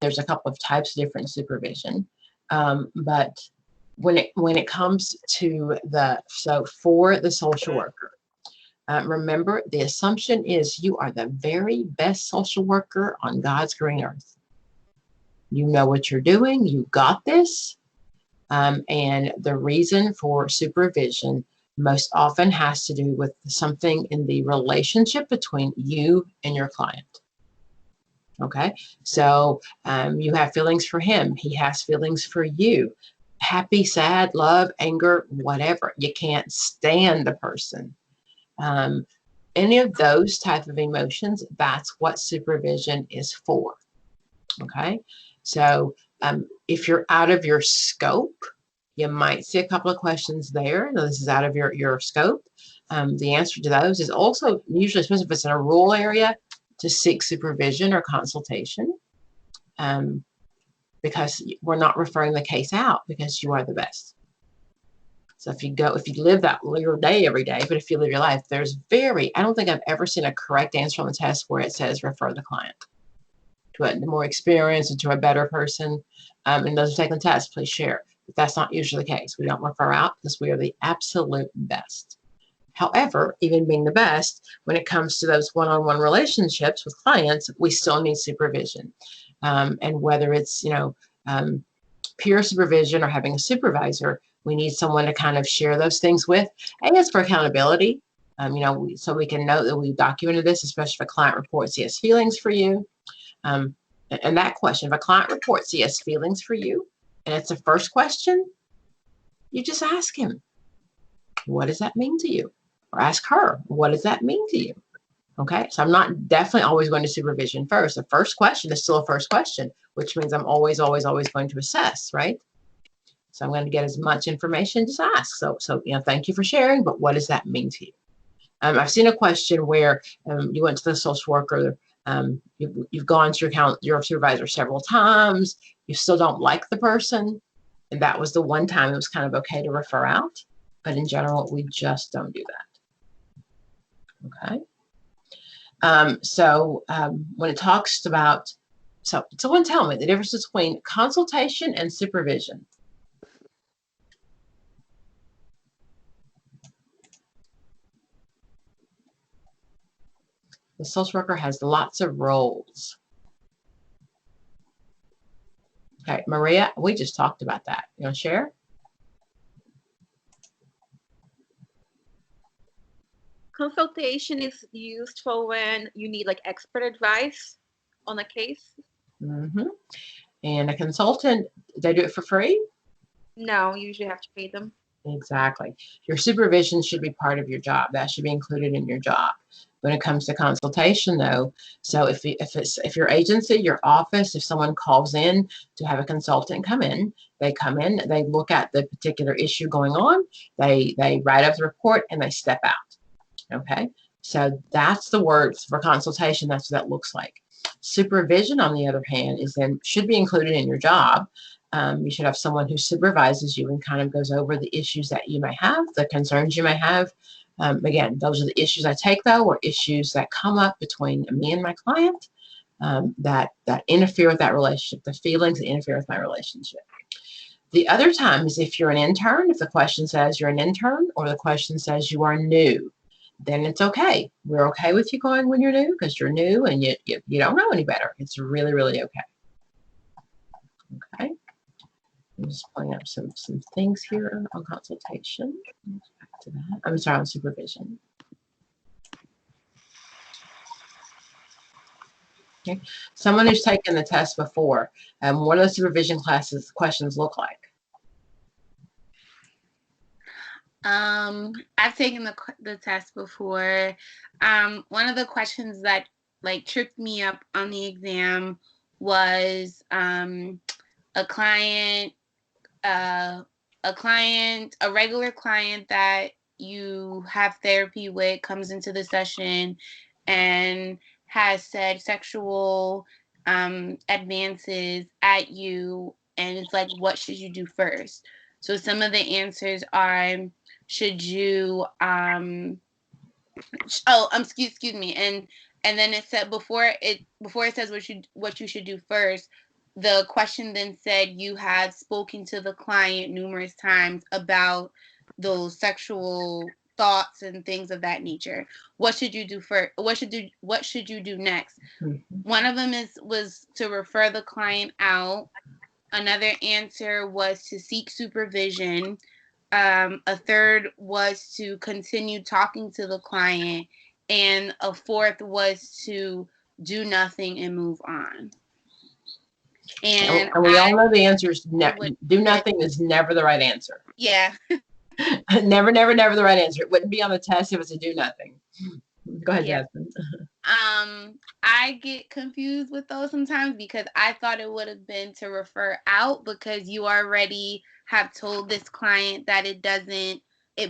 there's a couple of types of different supervision. But when it comes to for the social worker, remember, the assumption is you are the very best social worker on God's green earth. You know what you're doing. You got this. And the reason for supervision most often has to do with something in the relationship between you and your client. Okay, so you have feelings for him. He has feelings for you. Happy, sad, love, anger, whatever. You can't stand the person. Any of those type of emotions, that's what supervision is for. Okay, so if you're out of your scope, you might see a couple of questions there. Now, this is out of your scope. The answer to those is also usually, especially if it's in a rural area, to seek supervision or consultation, because we're not referring the case out because you are the best. So if you live your day every day, but if you live your life, I don't think I've ever seen a correct answer on the test where it says refer the client to a more experienced and to a better person. And those who take the test, please share. But that's not usually the case. We don't refer out because we are the absolute best. However, even being the best, when it comes to those one-on-one relationships with clients, we still need supervision. And whether it's, peer supervision or having a supervisor, we need someone to kind of share those things with. And it's for accountability, so we can know that we documented this, especially if a client reports he has feelings for you. And that question, if a client reports he has feelings for you, and it's the first question, you just ask him, what does that mean to you? Or ask her, what does that mean to you? Okay, so I'm not definitely always going to supervision first. The first question is still a first question, which means I'm always going to assess, right? So I'm going to get as much information, just ask. So thank you for sharing, but what does that mean to you? I've seen a question where you went to the social worker, you've gone to your supervisor several times, you still don't like the person, and that was the one time it was kind of okay to refer out, but in general, we just don't do that. Okay. When it talks about, someone tell me the difference between consultation and supervision. The social worker has lots of roles. Okay, Maria, we just talked about that. You want to share? Consultation is used for when you need like expert advice on a case. Mm-hmm. And a consultant, they do it for free? No, you usually have to pay them. Exactly. Your supervision should be part of your job. That should be included in your job. When it comes to consultation, though, so if your agency, your office, if someone calls in to have a consultant come in, they look at the particular issue going on, they write up the report, and they step out. Okay, so that's the words for consultation. That's what that looks like. Supervision, on the other hand, should be included in your job. You should have someone who supervises you and kind of goes over the issues that you may have, the concerns you may have. Again, those are the issues I take, though, or issues that come up between me and my client that interfere with that relationship, the feelings that interfere with my relationship. The other time is if you're an intern, if the question says you're an intern or the question says you are new, then it's okay. We're okay with you going when you're new because you're new and you don't know any better. It's really, really okay. Okay. I'm just pulling up some things here on consultation. Back to that. I'm sorry, on supervision. Okay. Someone who's taken the test before, what do the supervision questions look like? I've taken the test before. One of the questions that like tripped me up on the exam was a regular client that you have therapy with comes into the session and has said sexual advances at you, and it's like, what should you do first? So some of the answers are, should you excuse me, and then it said before it says what you should do first, the question then said you had spoken to the client numerous times about those sexual thoughts and things of that nature. What should you do first? What should you do next? One of them was to refer the client out. Another answer was to seek supervision. A third was to continue talking to the client, and a fourth was to do nothing and move on. And we all know the answer is do nothing is never the right answer. Yeah. never the right answer. It wouldn't be on the test if it's a do nothing. Go ahead, Yeah. Jasmine. I get confused with those sometimes because I thought it would have been to refer out because you already have told this client that it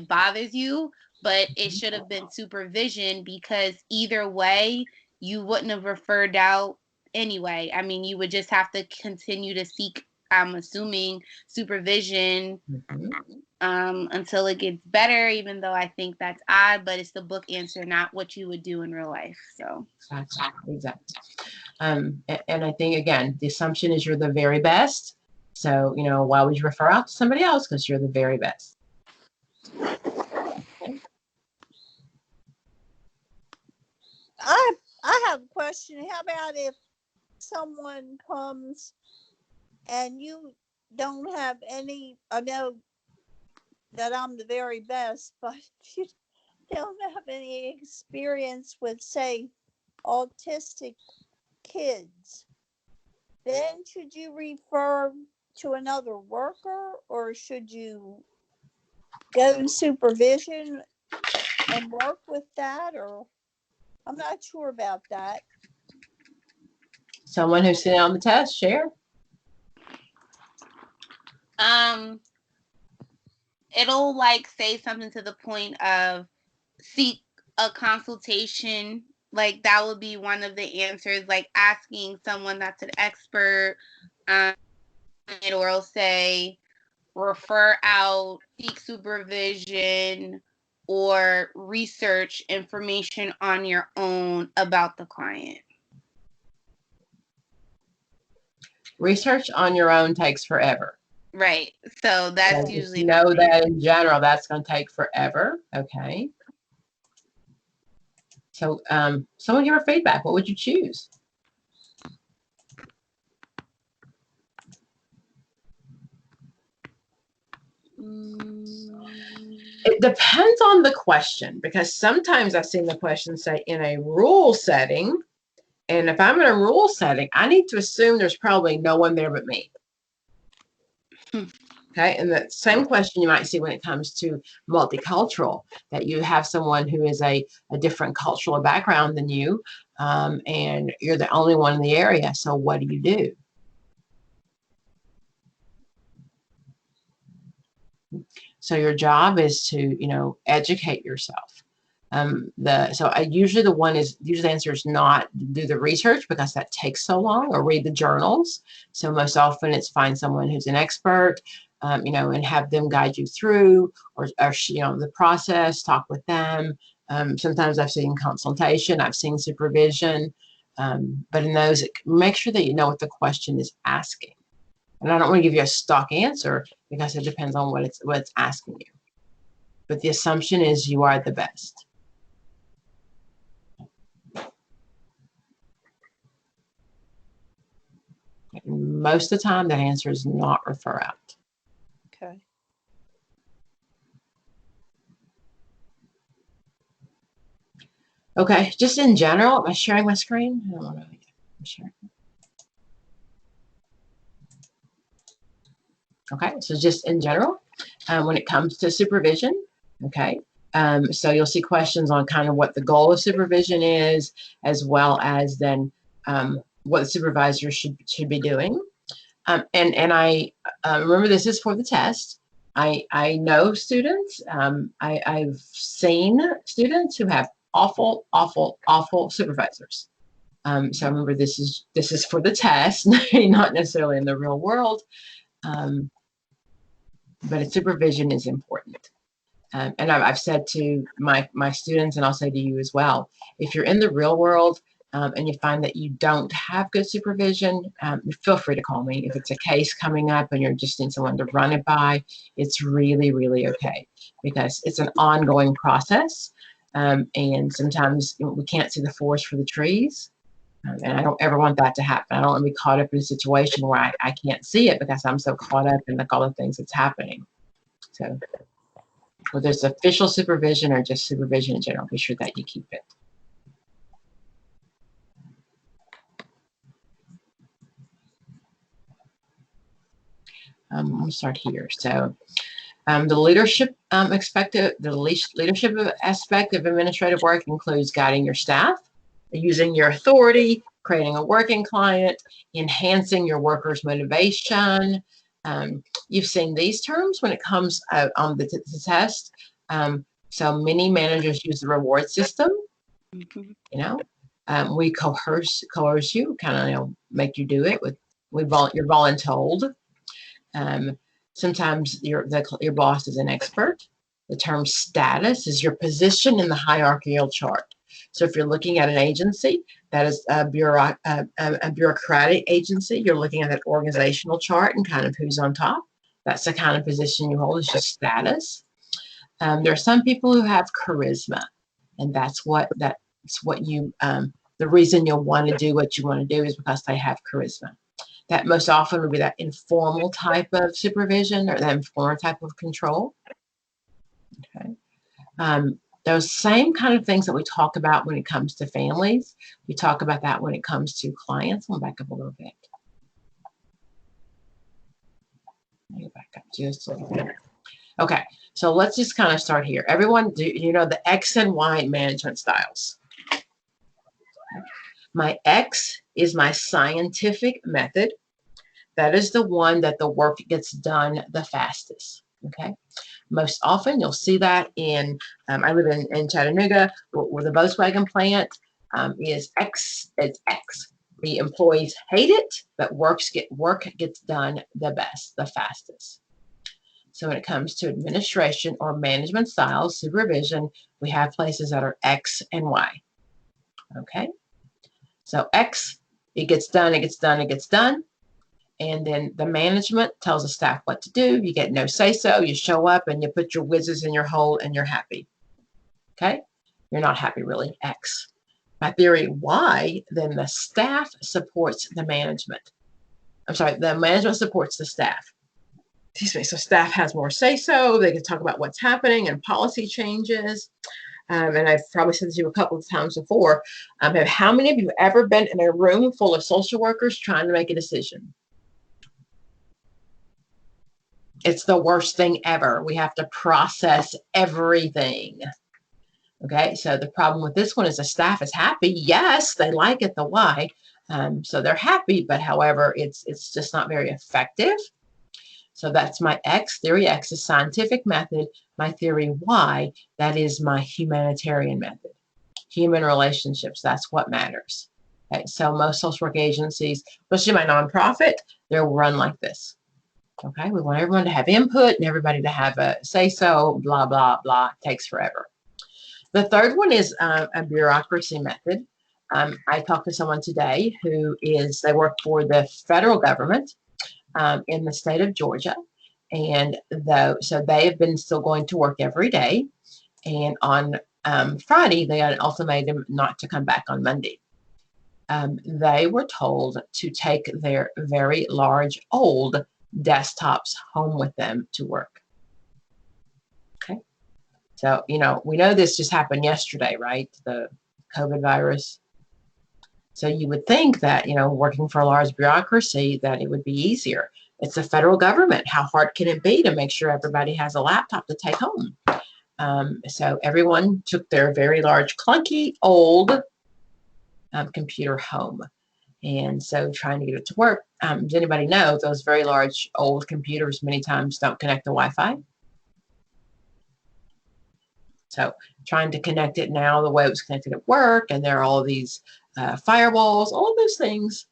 bothers you, but it should have been supervision because either way, you wouldn't have referred out anyway. I mean, you would just have to continue to seek, I'm assuming, supervision until it gets better, even though I think that's odd, but it's the book answer, not what you would do in real life. So exactly. And I think, again, the assumption is you're the very best. So, why would you refer out to somebody else? Because you're the very best. Okay. I have a question. How about if someone comes and you don't have any, I know that I'm the very best, but you don't have any experience with, say, autistic kids, then should you refer to another worker, or should you go to supervision and work with that? Or I'm not sure about that. Someone who's sitting on the test, share. It'll say something to the point of seek a consultation. That would be one of the answers, asking someone that's an expert, or it'll say refer out, seek supervision, or research information on your own about the client. Research on your own takes forever. Right. So that's usually know that in general, that's going to take forever. Okay. So someone give her feedback. What would you choose? It depends on the question, because sometimes I've seen the question say in a rule setting. And if I'm in a rule setting, I need to assume there's probably no one there but me. Okay, and the same question you might see when it comes to multicultural, that you have someone who is a different cultural background than you, and you're the only one in the area. So what do you do? So your job is to, educate yourself. Usually the answer is not do the research because that takes so long, or read the journals. So most often it's find someone who's an expert, and have them guide you through, or the process, talk with them. Sometimes I've seen consultation, I've seen supervision, but in those, make sure that you know what the question is asking. And I don't want to give you a stock answer because it depends on what it's asking you. But the assumption is you are the best. Most of the time, that answer is not refer out. Okay. Okay, just in general, am I sharing my screen? I don't know. I'm sharing. Okay, so just in general, when it comes to supervision, okay, so you'll see questions on kind of what the goal of supervision is, as well as then what the supervisor should be doing. And I remember, this is for the test. I know students. I've seen students who have awful supervisors. So remember, this is for the test, not necessarily in the real world. But supervision is important. And I've said to my students, and I'll say to you as well, if you're in the real world, and you find that you don't have good supervision, feel free to call me. If it's a case coming up and you're just need someone to run it by, it's really, really okay, because it's an ongoing process. And sometimes we can't see the forest for the trees. And I don't ever want that to happen. I don't want to be caught up in a situation where I can't see it because I'm so caught up in all the things that's happening. So whether it's official supervision or just supervision in general, be sure that you keep it. I'm going to start here. So the leadership aspect of administrative work includes guiding your staff, using your authority, creating a working client, enhancing your workers' motivation. You've seen these terms when it comes on the test. So many managers use the reward system. You know, we coerce you, kind of make you do it with you're voluntold. Sometimes your boss is an expert. The term status is your position in the hierarchical chart. So if you're looking at an agency that is a bureaucratic agency, you're looking at that organizational chart and kind of who's on top. That's the kind of position you hold, is just status. There are some people who have charisma, and that's what you the reason you'll want to do what you want to do is because they have charisma. That most often would be that informal type of supervision or that informal type of control. Okay. Those same kind of things that we talk about when it comes to families, we talk about that when it comes to clients. I'll back up a little bit. Let me back up just a little bit. Okay, so let's just kind of start here. Everyone, you know the X and Y management styles. My X is my scientific method. That is the one that the work gets done the fastest. Okay. Most often you'll see that in, I live in Chattanooga, where the Volkswagen plant is X. It's X. The employees hate it, but work gets done the best, the fastest. So when it comes to administration or management styles, supervision, we have places that are X and Y. Okay. So X, it gets done, it gets done, it gets done. And then the management tells the staff what to do. You get no say-so. You show up and you put your whizzes in your hole and you're happy. Okay? You're not happy, really. X. My theory, Y, then the staff supports the management. I'm sorry, the management supports the staff. Excuse me. So staff has more say-so. They can talk about what's happening and policy changes. And I've probably said this to you a couple of times before. How many of you have ever been in a room full of social workers trying to make a decision? It's the worst thing ever. We have to process everything. Okay, so the problem with this one is the staff is happy. Yes, they like it, the why. So they're happy, but however, it's just not very effective. So that's my X. Theory X is scientific method. My theory Y, that is my humanitarian method. Human relationships, that's what matters. Okay, so most social work agencies, especially my nonprofit, they're run like this. Okay, we want everyone to have input and everybody to have a say-so, blah, blah, blah. It takes forever. The third one is a bureaucracy method. I talked to someone today they work for the federal government in the state of Georgia. And so they have been still going to work every day. And on Friday, they got an ultimatum not to come back on Monday. They were told to take their very large, old desktops home with them to work. Okay. So, we know this just happened yesterday, right? The COVID virus. So you would think that, working for a large bureaucracy, that it would be easier. It's the federal government. How hard can it be to make sure everybody has a laptop to take home? So everyone took their very large, clunky, old computer home. And so trying to get it to work. Does anybody know those very large old computers many times don't connect to Wi-Fi? So trying to connect it now the way it was connected at work, and there are all of these firewalls, all of those things.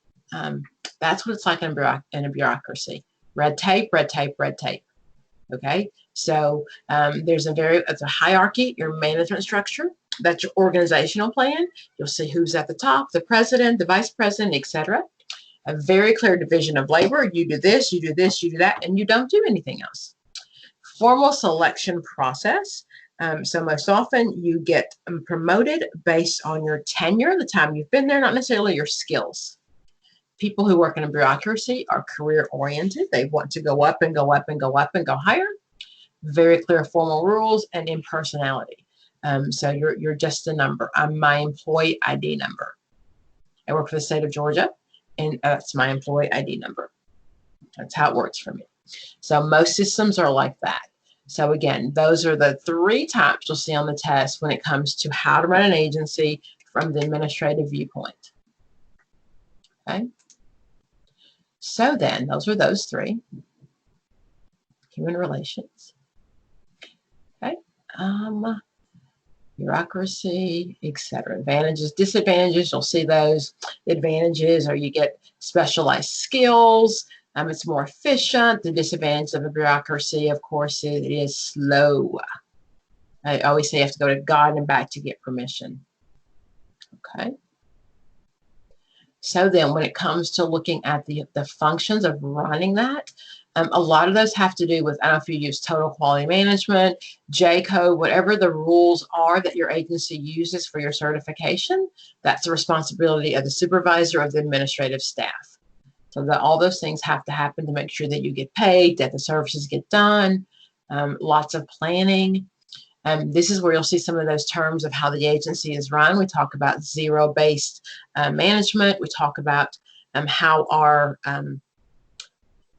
That's what it's like in a bureaucracy. Red tape, red tape, red tape. Okay, so it's a hierarchy, your management structure. That's your organizational plan. You'll see who's at the top, the president, the vice president, etc. A very clear division of labor. You do this, you do this, you do that, and you don't do anything else. Formal selection process. So most often you get promoted based on your tenure, the time you've been there, not necessarily your skills. People who work in a bureaucracy are career oriented. They want to go up and go up and go up and go higher. Very clear formal rules and impersonality. So you're just a number. I'm my employee ID number. I work for the state of Georgia, and that's my employee ID number. That's how it works for me. So most systems are like that. So again, those are the 3 types you'll see on the test when it comes to how to run an agency from the administrative viewpoint. Okay. So then, those are those 3. Human relations. Okay. Bureaucracy, etc. Advantages, disadvantages, you'll see those. The advantages are you get specialized skills. It's more efficient. The disadvantage of a bureaucracy, of course, it is slow. I always say you have to go to God and back to get permission. Okay. So then when it comes to looking at the functions of running that, a lot of those have to do with, I don't know if you use total quality management, J-code, whatever the rules are that your agency uses for your certification, that's the responsibility of the supervisor of the administrative staff. So all those things have to happen to make sure that you get paid, that the services get done, lots of planning. This is where you'll see some of those terms of how the agency is run. We talk about zero-based management. We talk about how our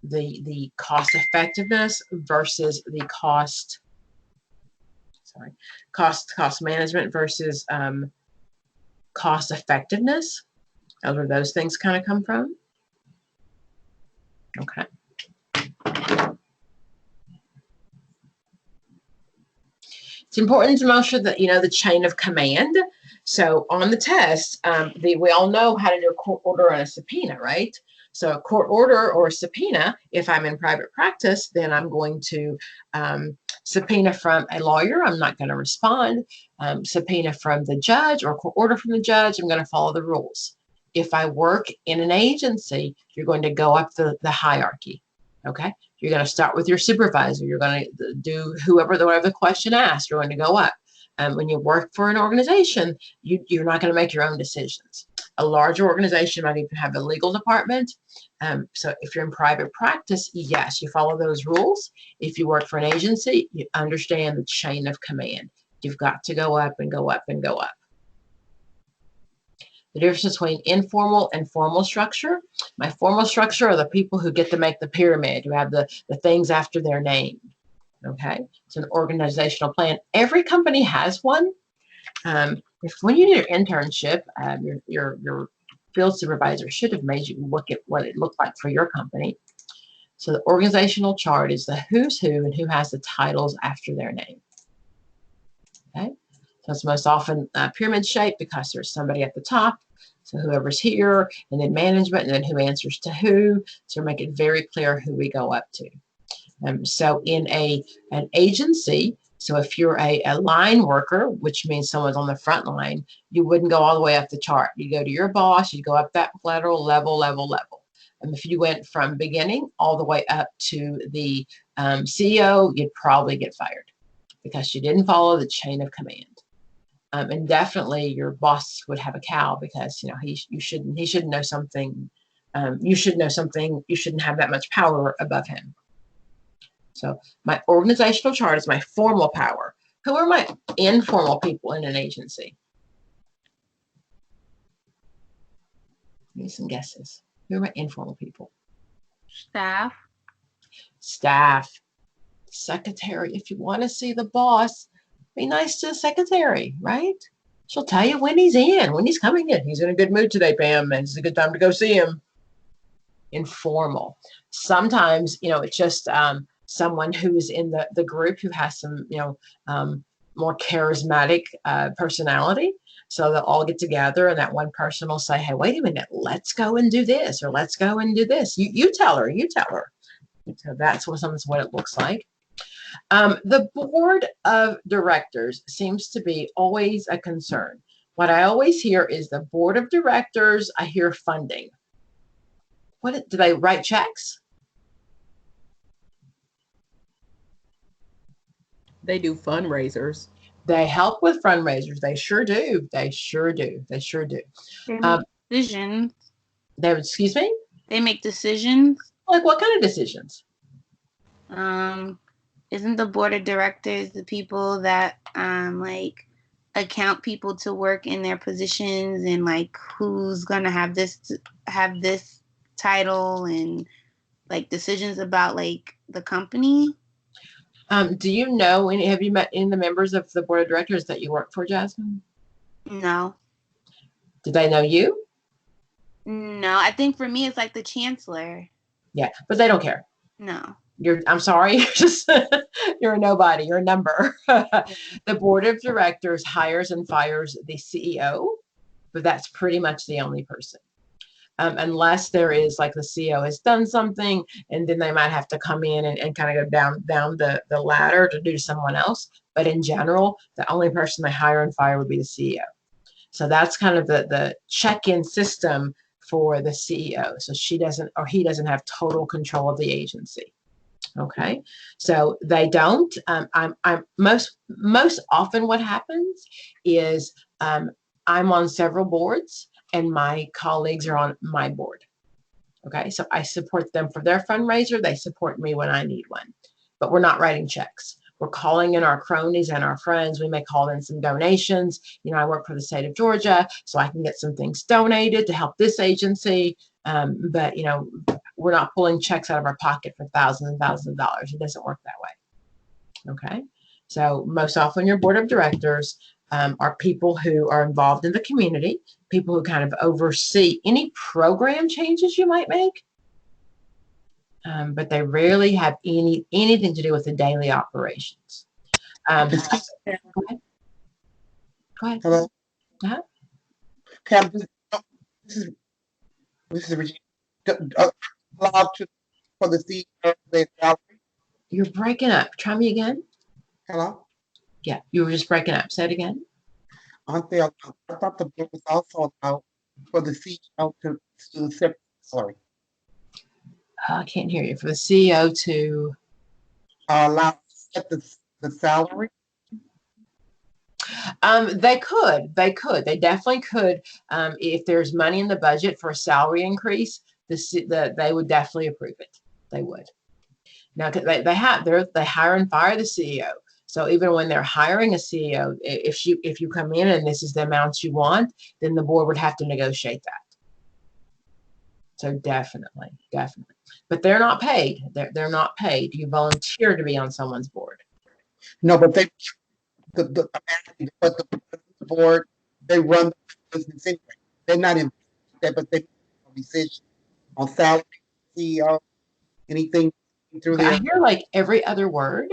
the cost effectiveness versus the cost management versus cost effectiveness. That's where those things kind of come from. Okay. It's important to make sure that you know the chain of command. So on the test, we all know how to do a court order and a subpoena, right? So a court order or a subpoena, if I'm in private practice, then I'm going to subpoena from a lawyer. I'm not going to respond. Subpoena from the judge or court order from the judge, I'm going to follow the rules. If I work in an agency, you're going to go up the hierarchy, okay? You're going to start with your supervisor. You're going to do whatever the question asked, you're going to go up. When you work for an organization, you're not going to make your own decisions. A larger organization might even have a legal department. So if you're in private practice, yes, you follow those rules. If you work for an agency, you understand the chain of command. You've got to go up and go up and go up. The difference between informal and formal structure. My formal structure are the people who get to make the pyramid, who have the things after their name. Okay, it's an organizational plan. Every company has one. When you did your internship, your field supervisor should have made you look at what it looked like for your company. So the organizational chart is the who's who and who has the titles after their name. Okay, so it's most often pyramid shape because there's somebody at the top. So whoever's here, and then management, and then who answers to who. So make it very clear who we go up to. So in an agency, so if you're a line worker, which means someone's on the front line, you wouldn't go all the way up the chart. You go to your boss, you go up that lateral level. And if you went from beginning all the way up to the CEO, you'd probably get fired because you didn't follow the chain of command. And definitely your boss would have a cow because he should know something. You should know something. You shouldn't have that much power above him. So my organizational chart is my formal power. Who are my informal people in an agency? Give me some guesses. Who are my informal people? Staff. Staff. Secretary. If you want to see the boss, be nice to the secretary, right? She'll tell you when he's in, when he's coming in. He's in a good mood today, Pam, and it's a good time to go see him. Informal. Sometimes, it's just someone who's in the group who has some, more charismatic personality. So they'll all get together and that one person will say, hey, wait a minute, let's go and do this, or let's go and do this. You tell her. So that's what it looks like. The board of directors seems to be always a concern. What I always hear is the board of directors, I hear funding. What do they write checks? They do fundraisers. They help with fundraisers. They sure do. They sure do. They sure do. They make decisions. Excuse me? They make decisions. Like what kind of decisions? Isn't the board of directors the people that like account people to work in their positions and like who's gonna have this title and like decisions about like the company? Do you know any? Have you met any of the members of the board of directors that you work for, Jasmine? No. Do they know you? No, I think for me it's like the chancellor. Yeah, but they don't care. No. I'm sorry, you're just you're a nobody, you're a number. The board of directors hires and fires the CEO, but that's pretty much the only person. Unless there is like the CEO has done something and then they might have to come in and kind of go down the ladder to do someone else. But in general, the only person they hire and fire would be the CEO. So that's kind of the check-in system for the CEO. So she doesn't, or he doesn't have total control of the agency. Okay, so they don't. I'm most often what happens is I'm on several boards and my colleagues are on my board. Okay, so I support them for their fundraiser. They support me when I need one, but we're not writing checks. We're calling in our cronies and our friends. We may call in some donations. You know, I work for the state of Georgia, so I can get some things donated to help this agency. But, you know, we're not pulling checks out of our pocket for thousands and thousands of dollars. It doesn't work that way. Okay. So most often your board of directors are people who are involved in the community, people who kind of oversee any program changes you might make. But they rarely have anything to do with the daily operations. Go ahead. Go ahead. Hello. Uh-huh. Okay, this is Regina. Allowed for the CEO their salary. You're breaking up. Try me again. Hello. Yeah, you were just breaking up. Say it again. Aren't they? I thought the bill was also allowed for the CEO to set salary. I can't hear you. For the CEO to Allow to set the salary. They could. They definitely could. If there's money in the budget for a salary increase, they would definitely approve it. They would. Now they hire and fire the CEO. So even when they're hiring a CEO, if you come in and this is the amount you want, then the board would have to negotiate that. So definitely. But they're not paid. They're not paid. You volunteer to be on someone's board. No, but the board, they run the business anyway. They're not in that, but they make a decision on salary, CEO, anything through Okay, there. I hear like every other word.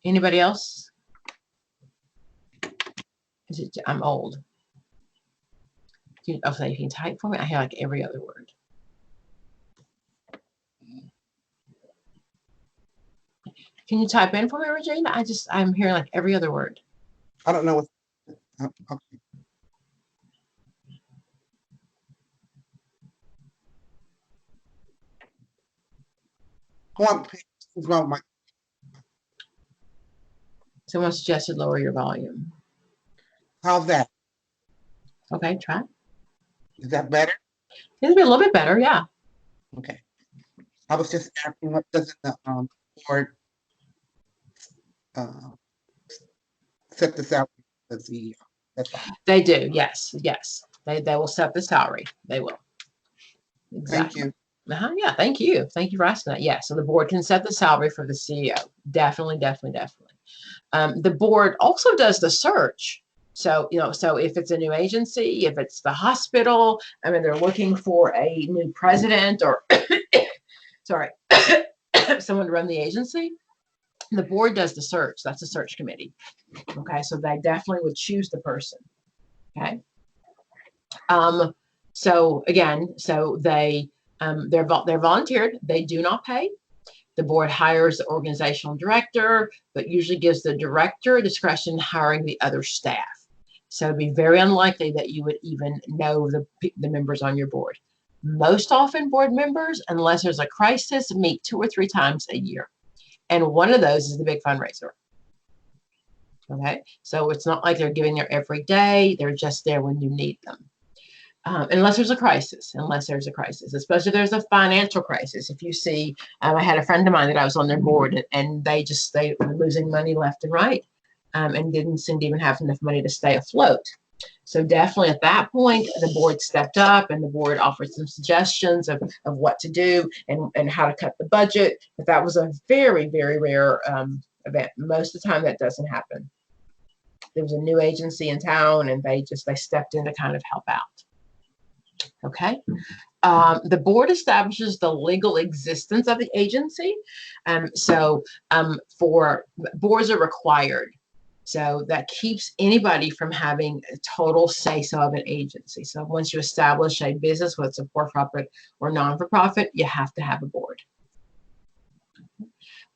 Anybody else? I'm old. You can type for me. I hear like every other word. Can you type in for me, Regina? I'm hearing like every other word. I don't know what. Okay. What's wrong with my? Someone suggested lower your volume. How's that? Okay, try. Is that better? It'll be a little bit better, yeah. Okay. I was just asking what does the board set the salary for the CEO? That's all. They do, yes. They will set the salary. They will. Exactly. Thank you. Yeah, thank you. Thank you for asking that. Yeah, so the board can set the salary for the CEO. Definitely. The board also does the search. So, so if it's a new agency, if it's the hospital, I mean, they're looking for a new president or, sorry, someone to run the agency, the board does the search. That's a search committee. Okay, so they definitely would choose the person. Okay. So again, so they're volunteered. They do not pay. The board hires the organizational director, but usually gives the director discretion in hiring the other staff. So it'd be very unlikely that you would even know the members on your board. Most often board members, unless there's a crisis, meet 2 or 3 times a year. And one of those is the big fundraiser. Okay, so it's not like they're giving there every day. They're just there when you need them. Unless there's a crisis, especially if there's a financial crisis. If you see, I had a friend of mine that I was on their board, and they were losing money left and right, and didn't seem to even have enough money to stay afloat. So definitely at that point, the board stepped up and the board offered some suggestions of what to do and how to cut the budget. But that was a very, very rare event. Most of the time that doesn't happen. There was a new agency in town and they stepped in to kind of help out. Okay. The board establishes the legal existence of the agency. For boards are required. So that keeps anybody from having a total say-so of an agency. So once you establish a business, whether it's a for-profit or non-for-profit, you have to have a board.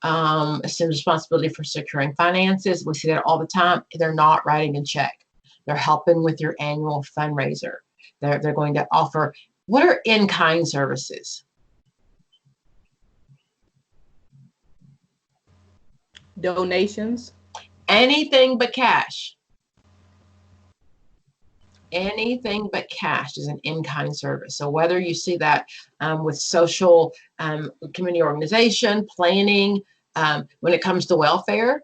Assumes responsibility for securing finances. We see that all the time. They're not writing a check. They're helping with your annual fundraiser. They're going to offer, what are in-kind services? Donations. Anything but cash. Anything but cash is an in-kind service. So whether you see that with social community organization, planning, when it comes to welfare,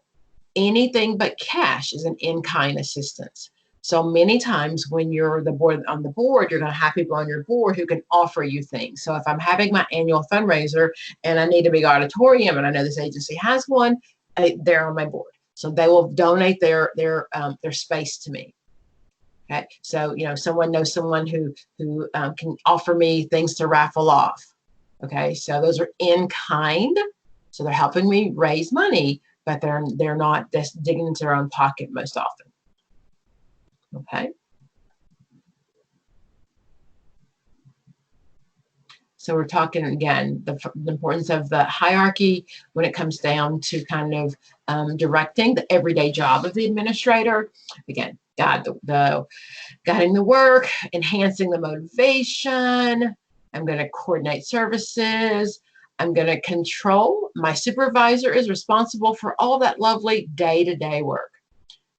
anything but cash is an in-kind assistance. So many times when you're on the board, you're going to have people on your board who can offer you things. So if I'm having my annual fundraiser and I need a big auditorium and I know this agency has one, they're on my board. So they will donate their space to me. Okay. So, someone knows someone who can offer me things to raffle off. Okay. So those are in kind. So they're helping me raise money, but they're not just digging into their own pocket most often. Okay. So we're talking again, the importance of the hierarchy when it comes down to kind of directing the everyday job of the administrator. Again, guiding the work, enhancing the motivation. I'm going to coordinate services. I'm going to control. My supervisor is responsible for all that lovely day-to-day work.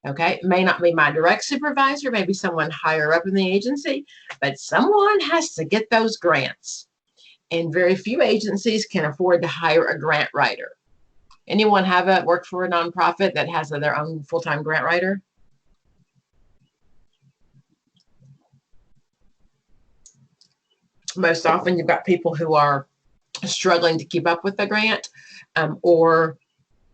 Okay, it may not be my direct supervisor, maybe someone higher up in the agency, but someone has to get those grants. And very few agencies can afford to hire a grant writer. Anyone work for a nonprofit that has their own full-time grant writer? Most often you've got people who are struggling to keep up with the grant, or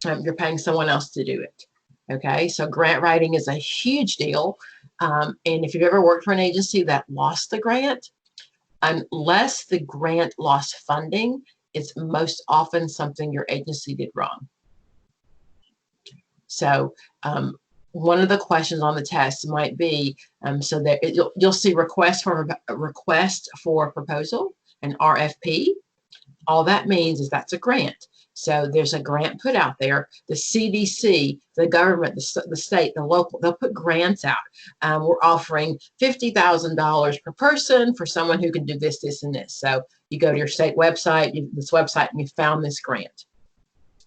you're paying someone else to do it. Okay, so grant writing is a huge deal. And if you've ever worked for an agency that lost the grant, unless the grant lost funding, it's most often something your agency did wrong. So one of the questions on the test might be, so that you'll see request for proposal, an RFP. All that means is that's a grant. So there's a grant put out there. The CDC, the government, the state, the local, they'll put grants out. We're offering $50,000 per person for someone who can do this, this, and this. So you go to your state website, and you found this grant.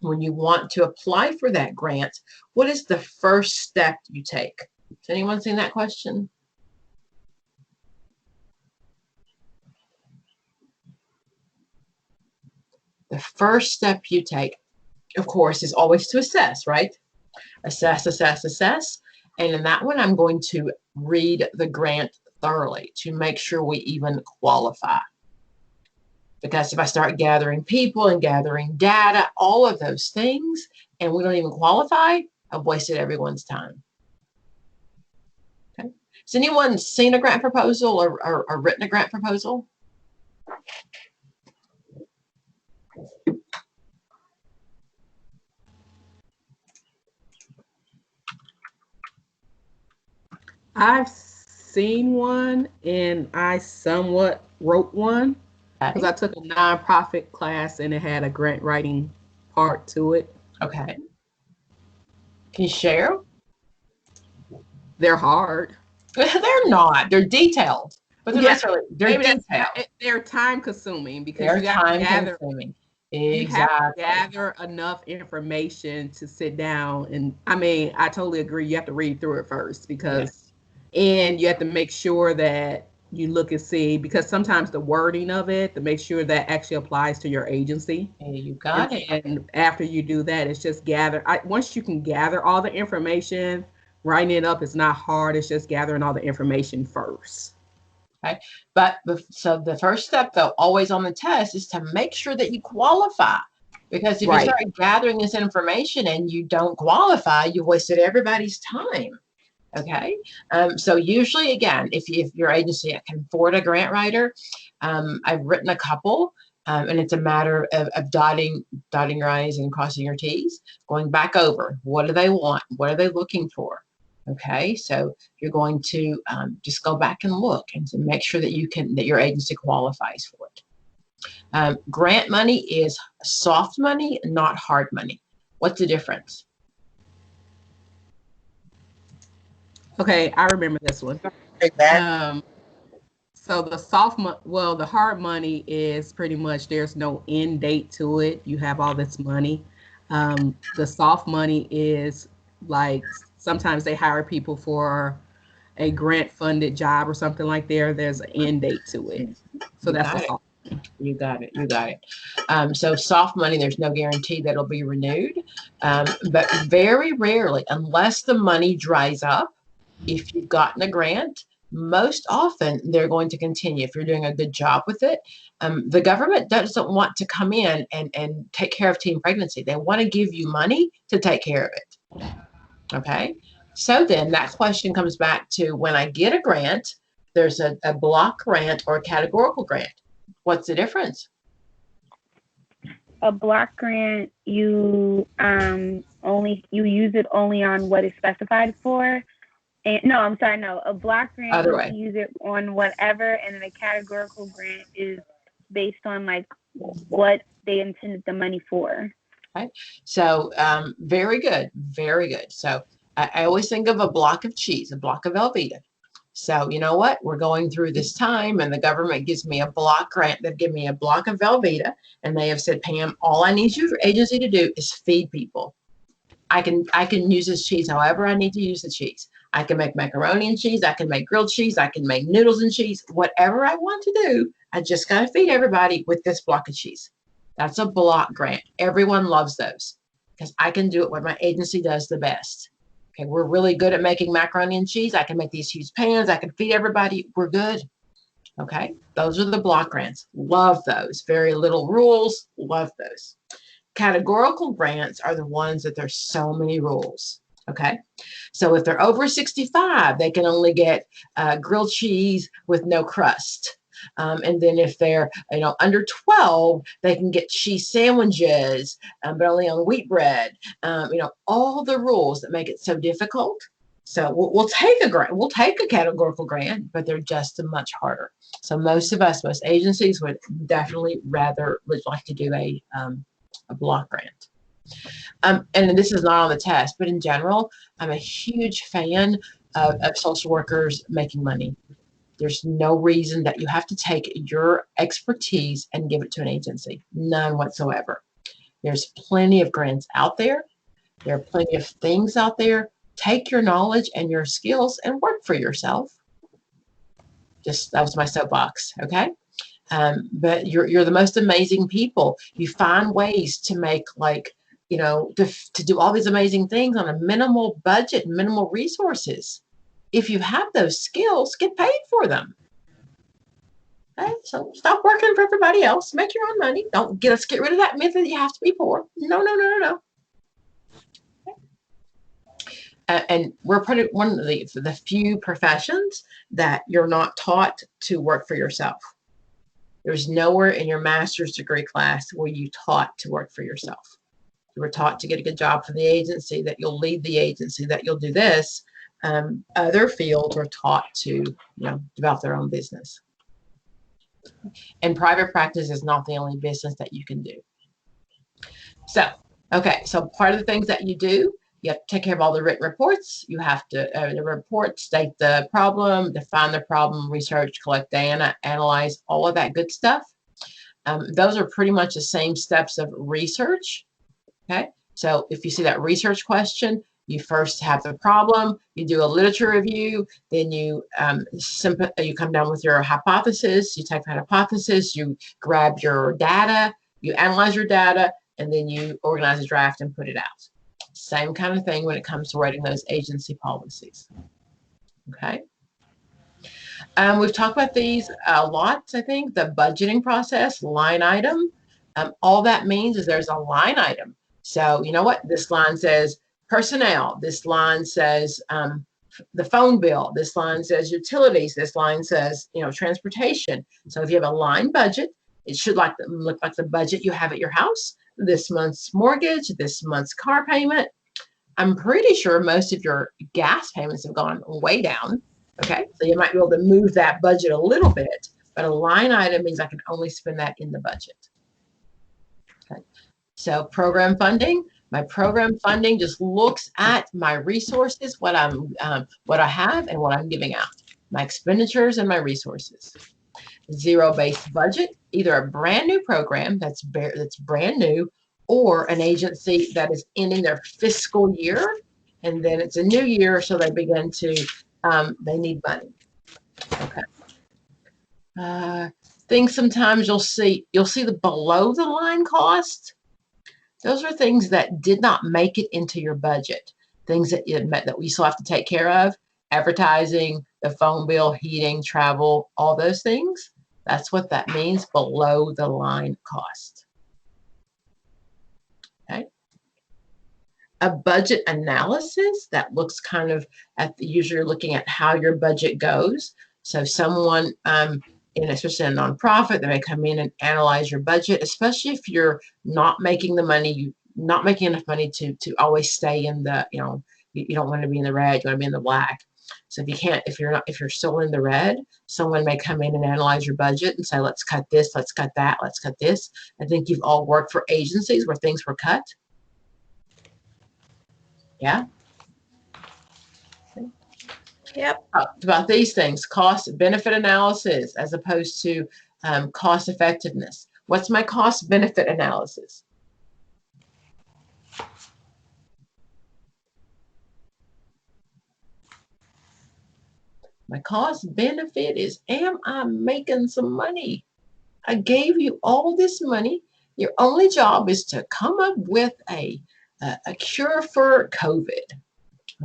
When you want to apply for that grant, what is the first step you take? Has anyone seen that question? The first step you take, of course, is always to assess, right? Assess, assess, assess. And in that one, I'm going to read the grant thoroughly to make sure we even qualify. Because if I start gathering people and gathering data, all of those things, and we don't even qualify, I've wasted everyone's time. Okay. Has anyone seen a grant proposal or written a grant proposal? I've seen one and I somewhat wrote one because I took a nonprofit class and it had a grant writing part to it. Okay. Can you share? They're hard. They're not. They're detailed, but they're Yeah, necessarily they're maybe detailed. they're time consuming because They're you got to time gather. consuming. You have to Exactly. gather enough information to sit down, and I mean, I totally agree. You have to read through it first because, and you have to make sure that you look and see, because sometimes the wording of it to make sure that actually applies to your agency. Yeah, you got it. And after you do that, it's just gather. Once you can gather all the information, writing it up is not hard. It's just gathering all the information first. Okay. But so the first step, though, always on the test is to make sure that you qualify. Because if you start gathering this information and you don't qualify, you wasted everybody's time. Okay. So usually, again, if your agency can afford a grant writer, I've written a couple, and it's a matter of dotting your I's and crossing your T's, going back over. What do they want? What are they looking for? Okay, so you're going to just go back and look and to make sure that that your agency qualifies for it. Grant money is soft money, not hard money. What's the difference? Okay, I remember this one. So the hard money is pretty much there's no end date to it. You have all this money. The soft money is like sometimes they hire people for a grant funded job or something like there's an end date to it. So that's the soft. You got it. You got it. So soft money, there's no guarantee that it'll be renewed. But very rarely, unless the money dries up, if you've gotten a grant, most often they're going to continue if you're doing a good job with it. The government doesn't want to come in and take care of teen pregnancy. They want to give you money to take care of it. Okay. So then that question comes back to when I get a grant, there's a block grant or a categorical grant. What's the difference? A block grant, you use it only on what is specified for. And no, I'm sorry, no. A block grant, you can use it on whatever, and then a categorical grant is based on like what they intended the money for. Okay. So very good, very good. So I always think of a block of cheese, a block of Velveeta. So you know what? We're going through this time and the government gives me a block grant. They've given me a block of Velveeta and they have said, Pam, all I need your agency to do is feed people. I can use this cheese however I need to use the cheese. I can make macaroni and cheese. I can make grilled cheese. I can make noodles and cheese. Whatever I want to do, I just got to feed everybody with this block of cheese. That's a block grant. Everyone loves those because I can do it what my agency does the best. Okay, we're really good at making macaroni and cheese. I can make these huge pans. I can feed everybody. We're good. Okay, those are the block grants. Love those. Very little rules. Love those. Categorical grants are the ones that there's so many rules. Okay, so if they're over 65, they can only get grilled cheese with no crust. And then if they're under 12, they can get cheese sandwiches, but only on wheat bread. All the rules that make it so difficult. So we'll take a grant, we'll take a categorical grant, but they're just much harder. So most agencies would definitely rather like to do a block grant. And this is not on the test, but in general, I'm a huge fan of social workers making money. There's no reason that you have to take your expertise and give it to an agency. None whatsoever. There's plenty of grants out there. There are plenty of things out there. Take your knowledge and your skills and work for yourself. That was my soapbox, okay? But you're the most amazing people. You find ways to make to do all these amazing things on a minimal budget, minimal resources. If you have those skills, get paid for them. Okay? So stop working for everybody else. Make your own money. Let's get rid of that myth that you have to be poor. No. Okay. And we're probably one of the few professions that you're not taught to work for yourself. There's nowhere in your master's degree class where you taught to work for yourself. You were taught to get a good job for the agency, that you'll lead the agency, that you'll do this. Other fields are taught to develop their own business. And private practice is not the only business that you can do. So Okay, so part of the things that you do, you have to take care of all the written reports. You have to, the report state the problem, define the problem, research, collect data, analyze, all of that good stuff. Those are pretty much the same steps of research. Okay, so if you see that research question, you first have the problem, you do a literature review, then you come down with your hypothesis, you take that hypothesis, you grab your data, you analyze your data, and then you organize a draft and put it out. Same kind of thing when it comes to writing those agency policies. Okay. We've talked about these a lot, I think. The budgeting process, line item. All that means is there's a line item. So you know what? This line says personnel. This line says the phone bill. This line says utilities. This line says, you know, transportation. So if you have a line budget, it should look like the budget you have at your house. This month's mortgage, this month's car payment. I'm pretty sure most of your gas payments have gone way down. Okay, so you might be able to move that budget a little bit, but a line item means I can only spend that in the budget. Okay, so program funding. My program funding just looks at my resources, what I have and what I'm giving out, my expenditures and my resources. Zero-based budget, either a brand new program that's brand new, or an agency that is ending their fiscal year, and then it's a new year, so they begin to they need money. Okay. Things sometimes you'll see the below the line cost. Those are things that did not make it into your budget. Things that we still have to take care of. Advertising, the phone bill, heating, travel, all those things. That's what that means, below the line cost. Okay. A budget analysis that looks kind of usually looking at how your budget goes. So someone, especially a nonprofit, they may come in and analyze your budget, especially if you're not making the money, not making enough money to always stay in the, you don't want to be in the red, you want to be in the black. So if you're still in the red, someone may come in and analyze your budget and say, let's cut this, let's cut that, let's cut this. I think you've all worked for agencies where things were cut. Yeah. Yep. About these things, cost benefit analysis as opposed to cost effectiveness. What's my cost benefit analysis? My cost benefit is, am I making some money? I gave you all this money. Your only job is to come up with a cure for COVID.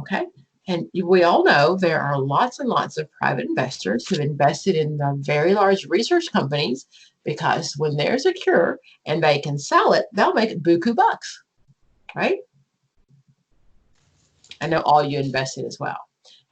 Okay. And we all know there are lots and lots of private investors who've invested in the very large research companies, because when there's a cure and they can sell it, they'll make buku bucks, right? I know all you invested as well.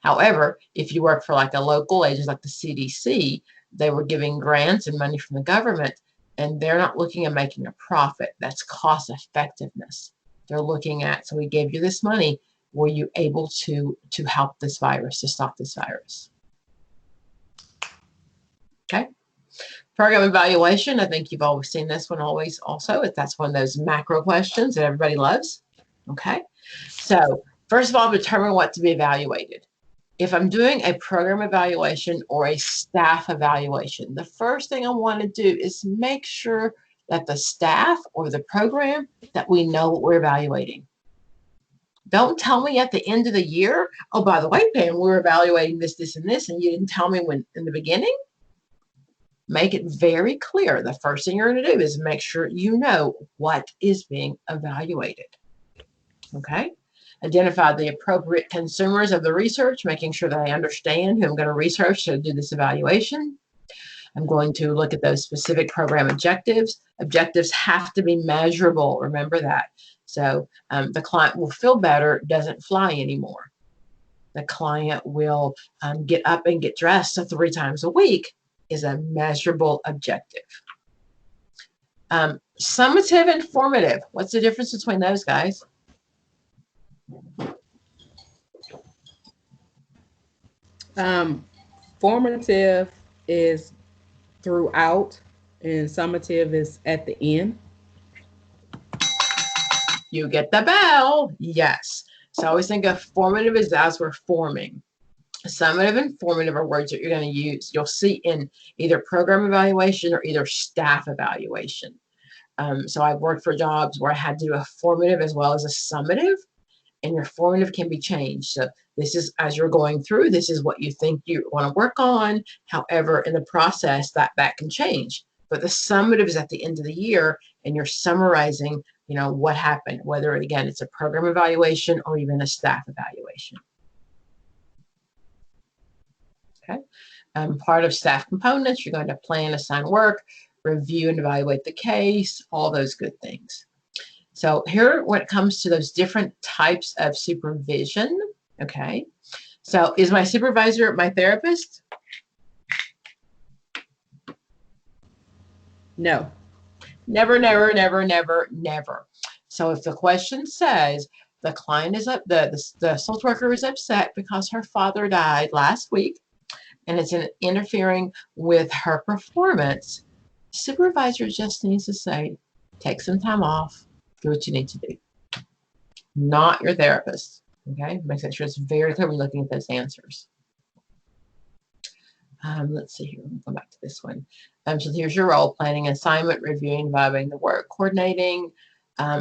However, if you work for like a local agency like the CDC, they were giving grants and money from the government, and they're not looking at making a profit. That's cost effectiveness. They're looking at, so we gave you this money. Were you able to help this virus, to stop this virus? Okay. Program evaluation. I think you've always seen this one always also. That's one of those macro questions that everybody loves. Okay. So first of all, determine what to be evaluated. If I'm doing a program evaluation or a staff evaluation, the first thing I want to do is make sure that the staff or the program, that we know what we're evaluating. Don't tell me at the end of the year, oh, by the way, Pam, we're evaluating this, this, and this, and you didn't tell me when in the beginning. Make it very clear. The first thing you're going to do is make sure you know what is being evaluated. Okay? Identify the appropriate consumers of the research, making sure that I understand who I'm going to research to do this evaluation. I'm going to look at those specific program objectives. Objectives have to be measurable. Remember that. So the client will feel better, doesn't fly anymore. The client will get up and get dressed 3 times a week is a measurable objective. Summative and formative. What's the difference between those guys? Formative is throughout, and summative is at the end. You get the bell. Yes. So I always think of formative as we're forming. Summative and formative are words that you're going to use. You'll see in either program evaluation or either staff evaluation. So I've worked for jobs where I had to do a formative as well as a summative, and your formative can be changed. So this is, as you're going through, this is what you think you want to work on. However, in the process, that can change. But the summative is at the end of the year, and you're summarizing, you know, what happened, whether, again, it's a program evaluation or even a staff evaluation. Okay. Part of staff components, you're going to plan, assign work, review and evaluate the case, all those good things. So here, when it comes to those different types of supervision, okay, so is my supervisor my therapist? No. Never, never, never, never, never. So if the question says the client is up, the social worker is upset because her father died last week, and it's interfering with her performance, supervisor just needs to say, take some time off, do what you need to do. Not your therapist, okay? Make sure it's very clear when looking at those answers. Let's see here, we'll go back to this one. So here's your role: planning, assignment, reviewing, evaluating the work, coordinating,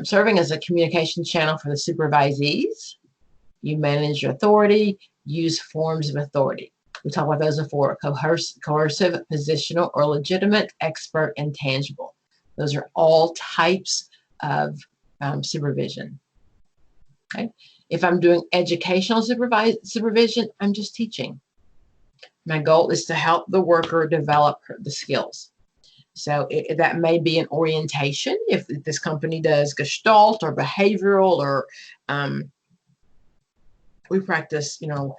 serving as a communication channel for the supervisees. You manage your authority, use forms of authority. We talked about those before: coercive, positional, or legitimate, expert, and tangible. Those are all types of supervision. Okay. If I'm doing educational supervision, I'm just teaching. My goal is to help the worker develop the skills. So that may be an orientation. If this company does Gestalt or behavioral, or we practice, you know,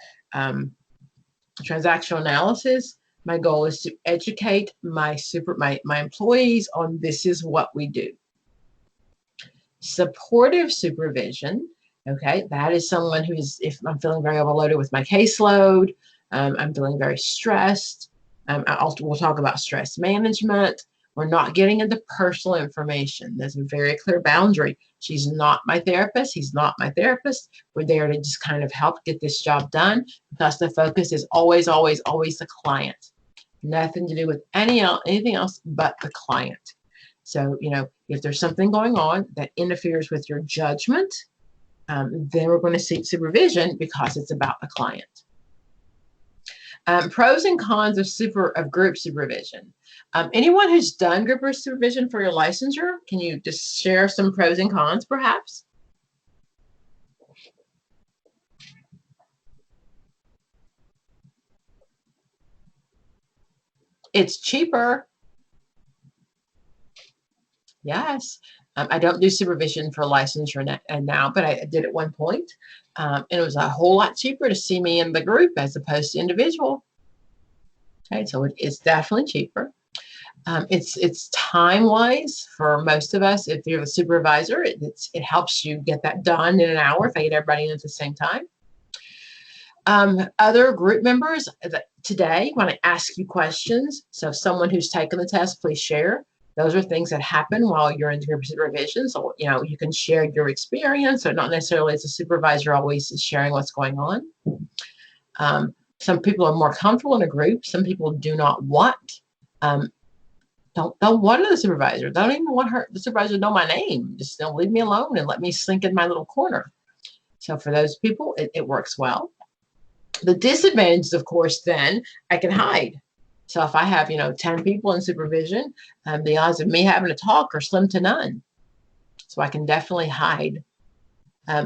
transactional analysis, my goal is to educate my employees on this is what we do. Supportive supervision, okay, that is someone who is, if I'm feeling very overloaded with my caseload, I'm feeling very stressed. We'll talk about stress management. We're not getting into personal information. There's a very clear boundary. She's not my therapist. He's not my therapist. We're there to just kind of help get this job done, because the focus is always, always, always the client. Nothing to do with anything else but the client. So, you know, if there's something going on that interferes with your judgment, then we're going to seek supervision because it's about the client. Pros and cons of group supervision. Anyone who's done group supervision for your licensure, can you just share some pros and cons, perhaps? It's cheaper. Yes. I don't do supervision for licensure now, but I did at one point. And it was a whole lot cheaper to see me in the group as opposed to individual. Okay, so it's definitely cheaper. It's time-wise for most of us. If you're the supervisor, it helps you get that done in an hour if I get everybody in at the same time. Other group members today, when I ask you questions, so someone who's taken the test, please share. Those are things that happen while you're in group supervision. So, you know, you can share your experience, or not necessarily as a supervisor always is sharing what's going on. Some people are more comfortable in a group. Some people do not want, don't want the supervisor. Don't even want the supervisor to know my name. Just don't leave me alone and let me sink in my little corner. So for those people, it works well. The disadvantage, of course, then I can hide. So if I have, 10 people in supervision, the odds of me having to talk are slim to none. So I can definitely hide.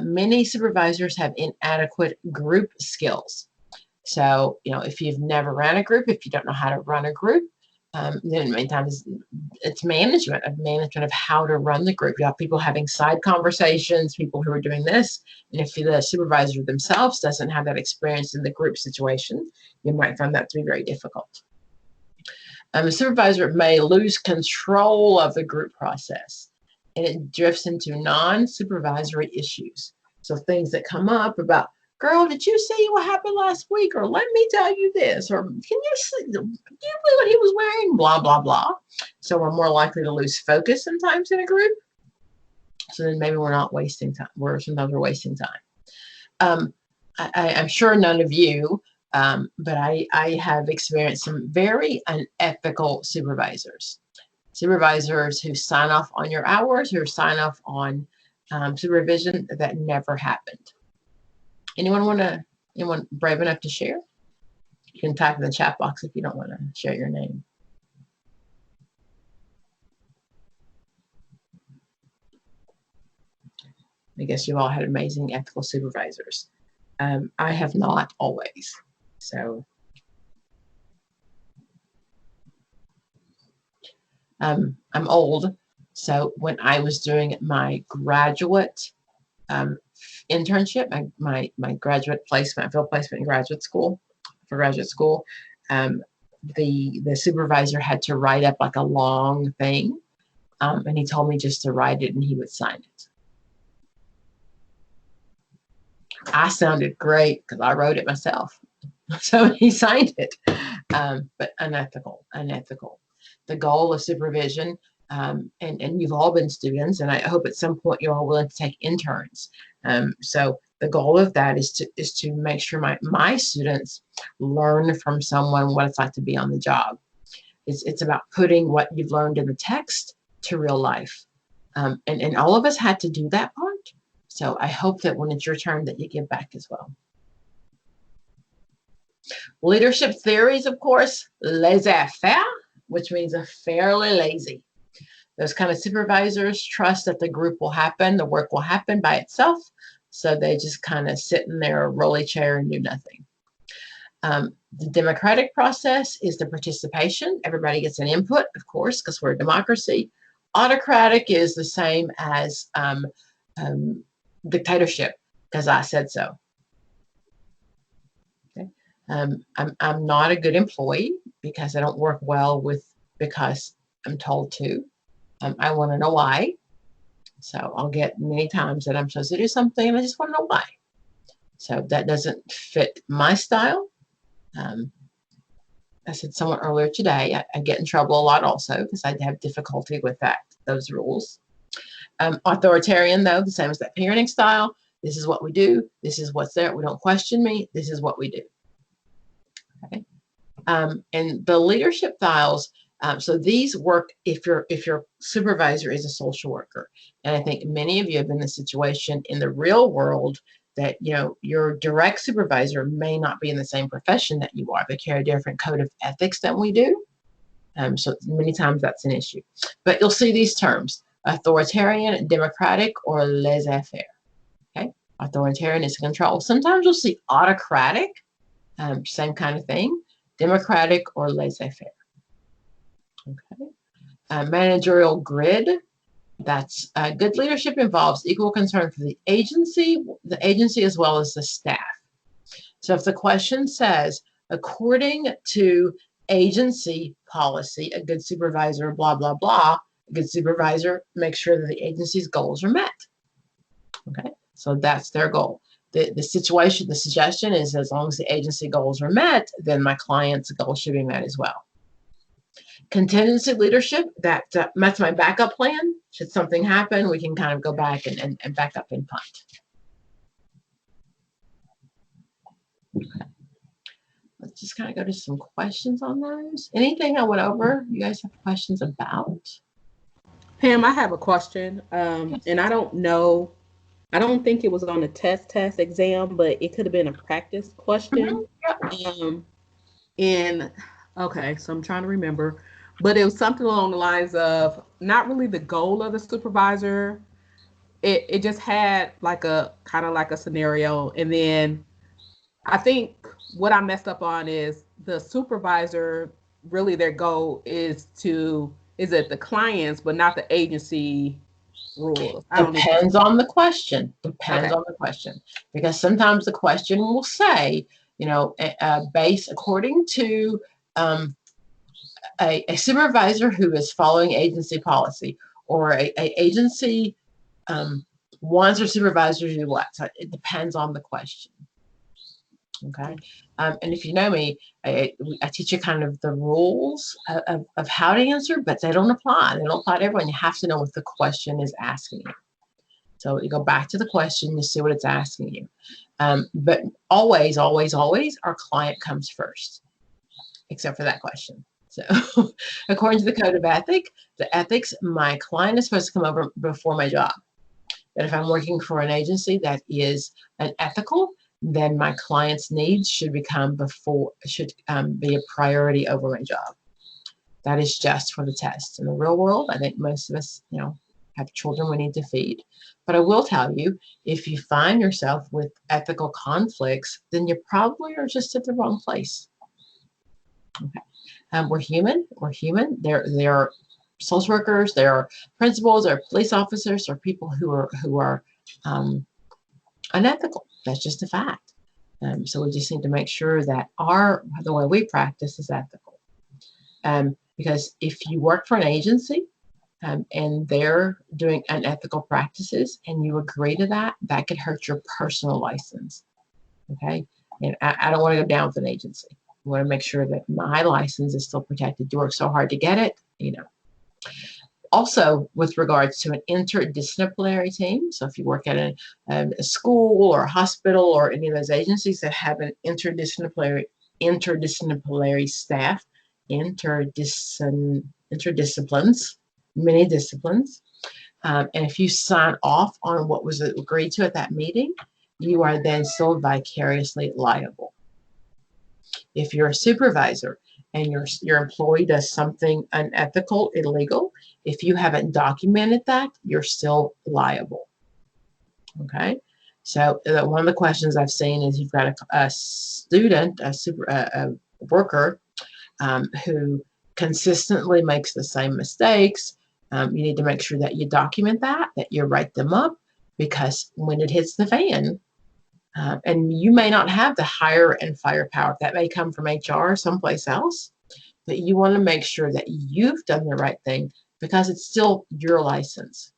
Many supervisors have inadequate group skills. So, if you've never ran a group, if you don't know how to run a group, then many times it's management of how to run the group. You have people having side conversations, people who are doing this. And if the supervisor themselves doesn't have that experience in the group situation, you might find that to be very difficult. A supervisor may lose control of the group process, and it drifts into non-supervisory issues. So things that come up about, girl, did you see what happened last week? Or let me tell you this. Or do you believe what he was wearing? Blah, blah, blah. So we're more likely to lose focus sometimes in a group. So then maybe we're not wasting time. Sometimes we're wasting time. I'm sure none of you, but I have experienced some very unethical supervisors. Supervisors who sign off on your hours, who sign off on supervision. That never happened. Anyone brave enough to share? You can type in the chat box if you don't want to share your name. I guess you've all had amazing ethical supervisors. I have not always. So I'm old. So when I was doing my graduate internship, my graduate placement, field placement in graduate school, the supervisor had to write up like a long thing. And he told me just to write it and he would sign it. I sounded great because I wrote it myself. So he signed it, but unethical. The goal of supervision, and you've all been students, and I hope at some point you're all willing to take interns. So the goal of that is to make sure my students learn from someone what it's like to be on the job. It's about putting what you've learned in the text to real life. And all of us had to do that part. So I hope that when it's your turn that you give back as well. Leadership theories, of course, laissez-faire, which means a fairly lazy. Those kind of supervisors trust that the group will happen, the work will happen by itself. So they just kind of sit in their rolly chair and do nothing. The democratic process is the participation. Everybody gets an input, of course, because we're a democracy. Autocratic is the same as dictatorship, because I said so. Okay. I'm not a good employee because I don't work well because I'm told to. I want to know why. So I'll get many times that I'm supposed to do something and I just want to know why. So that doesn't fit my style. I said someone earlier today, I get in trouble a lot also because I have difficulty with those rules. Authoritarian, though, the same as that parenting style. This is what we do. This is what's there. We don't question me. This is what we do. Okay. And the leadership styles. So these work if your supervisor is a social worker. And I think many of you have been in the situation in the real world that, your direct supervisor may not be in the same profession that you are. They carry a different code of ethics than we do. So many times that's an issue. But you'll see these terms: authoritarian, democratic, or laissez-faire. Okay, authoritarian is control. Sometimes you'll see autocratic, same kind of thing, democratic or laissez-faire. Okay, managerial grid. That's good leadership involves equal concern for the agency as well as the staff. So if the question says, according to agency policy, a good supervisor, blah, blah, blah, a good supervisor makes sure that the agency's goals are met. Okay, so that's their goal. The suggestion is as long as the agency goals are met, then my client's goals should be met as well. Contingency leadership, that's my backup plan. Should something happen, we can kind of go back and back up and punt. Okay. Let's just kind of go to some questions on those. Anything I went over, you guys have questions about? Pam, I have a question, and I don't know. I don't think it was on the test exam, but it could have been a practice question. Okay, so I'm trying to remember, but it was something along the lines of not really the goal of the supervisor. It just had like a kind of like a scenario, and then I think what I messed up on is the supervisor. Really, their goal is at the clients, but not the agency rules. Depends on the question. Depends on the question, because sometimes the question will say, base according to a supervisor who is following agency policy, or a agency wants their supervisor to do what. So it depends on the question. Okay, and if you know me, I teach you kind of the rules of how to answer, but they don't apply. They don't apply to everyone. You have to know what the question is asking you. So you go back to the question, you see what it's asking you. But always, always, always, our client comes first, except for that question. So according to the code of ethics, my client is supposed to come over before my job. But if I'm working for an agency that is unethical, then my client's needs should be a priority over my job. That is just for the test. In the real world, I think most of us, have children we need to feed. But I will tell you, if you find yourself with ethical conflicts, then you probably are just at the wrong place. Okay. We're human. We're human. There are social workers, there are principals, there are police officers, there are people who are unethical. That's just a fact. So we just need to make sure that the way we practice is ethical. Because if you work for an agency and they're doing unethical practices and you agree to that, that could hurt your personal license. Okay. And I don't want to go down with an agency. I want to make sure that my license is still protected. You work so hard to get it, Also, with regards to an interdisciplinary team, so if you work at a school or a hospital or any of those agencies that have an interdisciplinary staff, interdisciplines, many disciplines, and if you sign off on what was agreed to at that meeting, you are then still vicariously liable. If you're a supervisor and your employee does something unethical, illegal, if you haven't documented that, you're still liable. Okay, so one of the questions I've seen is you've got a student, a worker who consistently makes the same mistakes. You need to make sure that you document that you write them up, because when it hits the fan, and you may not have the hire and fire power. That may come from HR or someplace else, but you want to make sure that you've done the right thing, because it's still your license.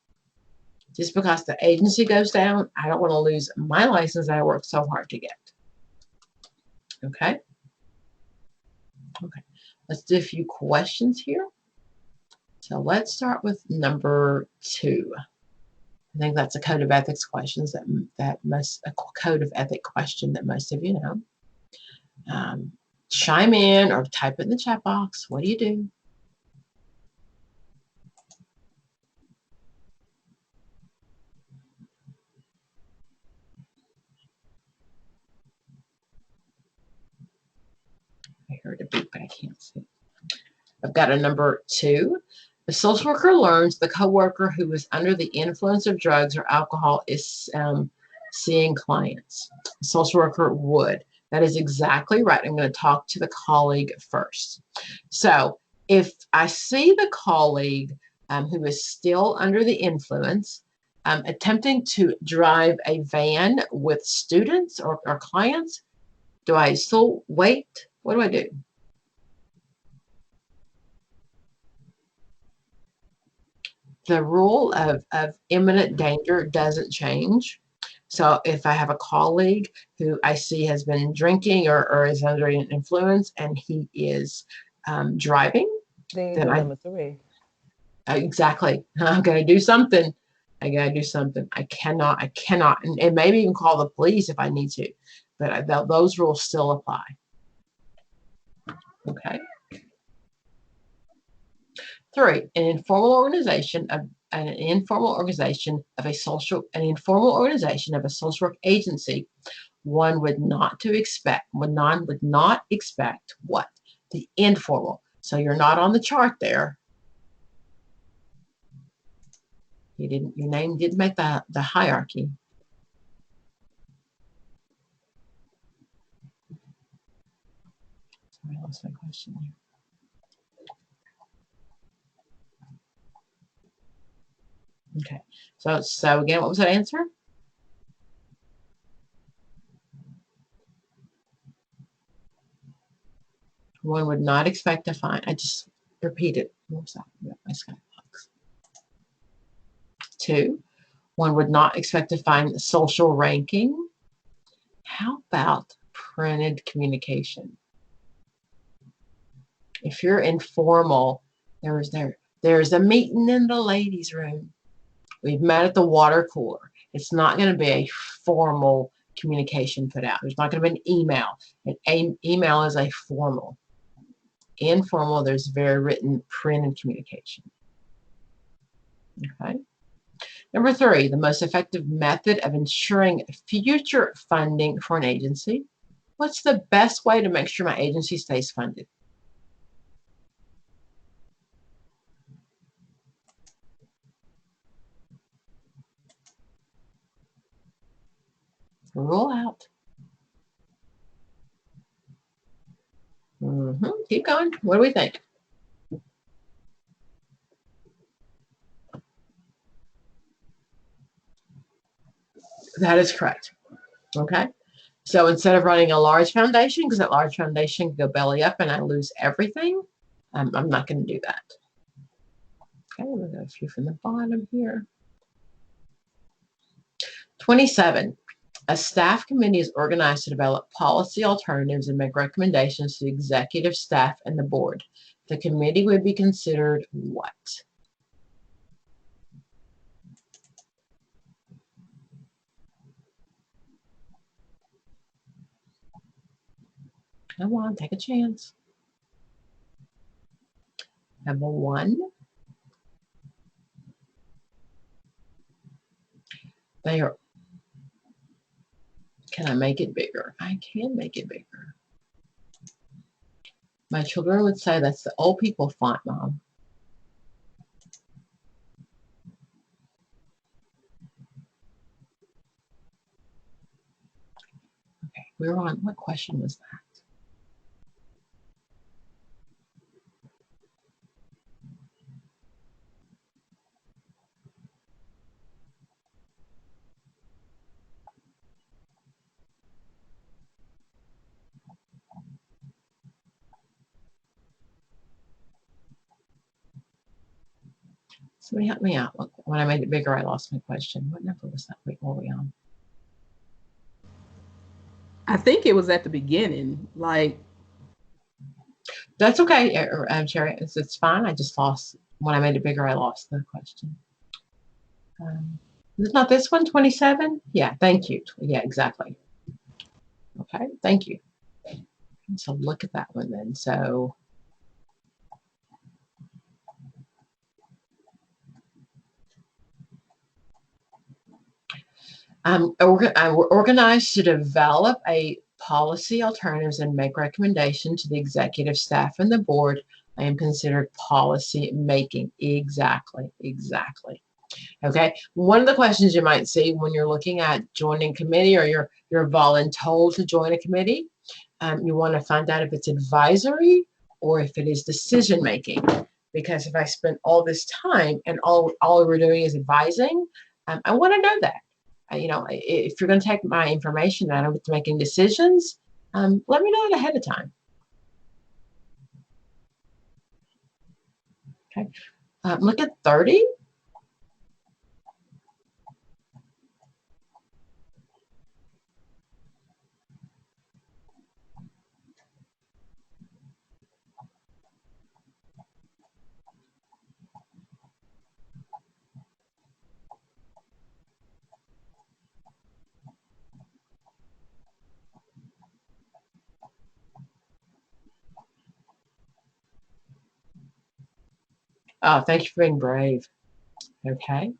Just because the agency goes down, I don't want to lose my license that I worked so hard to get. Okay? Okay. Let's do a few questions here. So let's start with number 2. I think that's a code of ethics questions a code of ethic question that most of you know. Chime in or type it in the chat box. What do you do? I heard a beep, but I can't see. I've got a number 2. The social worker learns the coworker who is under the influence of drugs or alcohol is seeing clients. The social worker would. That is exactly right. I'm going to talk to the colleague first. So if I see the colleague who is still under the influence, attempting to drive a van with students or clients, do I still wait? What do I do? The rule of imminent danger doesn't change. So if I have a colleague who I see has been drinking or is under an influence and he is driving, then exactly. I'm going to do something. I got to do something. I cannot, and maybe even call the police if I need to, but those rules still apply. Okay. 3, an informal organization of a social work agency, one would not expect what? The informal. So you're not on the chart there. Your name didn't make the hierarchy. Sorry, I lost my question here. Okay, so again, what was that answer? One would not expect to find. I just repeated. What was that? Yeah, my skybox. 2, one would not expect to find social ranking. How about printed communication? If you're informal, there's a meeting in the ladies' room. We've met at the water cooler. It's not going to be a formal communication put out. There's not going to be an email. An email is a formal. Informal, there's very written, printed communication. Okay. Number 3, the most effective method of ensuring future funding for an agency. What's the best way to make sure my agency stays funded? Rule out. Keep going. What do we think? That is correct. Okay. So instead of running a large foundation, because that large foundation can go belly up and I lose everything, I'm not going to do that. Okay, we've got a few from the bottom here. 27. A staff committee is organized to develop policy alternatives and make recommendations to the executive staff and the board. The committee would be considered what? Come on, take a chance. Number 1. They are. Can I make it bigger? I can make it bigger. My children would say that's the old people font, Mom. Okay, we were on, what question was that? Somebody help me out. When I made it bigger, I lost my question. What number was that? Wait, what were we on? I think it was at the beginning. Like, that's okay, Sherry. It's fine. I just lost. When I made it bigger, I lost the question. It's not this one, 27? Yeah, thank you. Yeah, exactly. Okay, thank you. So look at that one then. So we're organized to develop a policy alternatives and make recommendations to the executive staff and the board. I am considered policy making. Exactly. Okay. One of the questions you might see when you're looking at joining committee or you're voluntold to join a committee, you want to find out if it's advisory or if it is decision making. Because if I spend all this time and all we're doing is advising, I want to know that. You know, if you're going to take my information and I'm making decisions, let me know it ahead of time. Okay. Look at 30. Oh, thank you for being brave. Okay.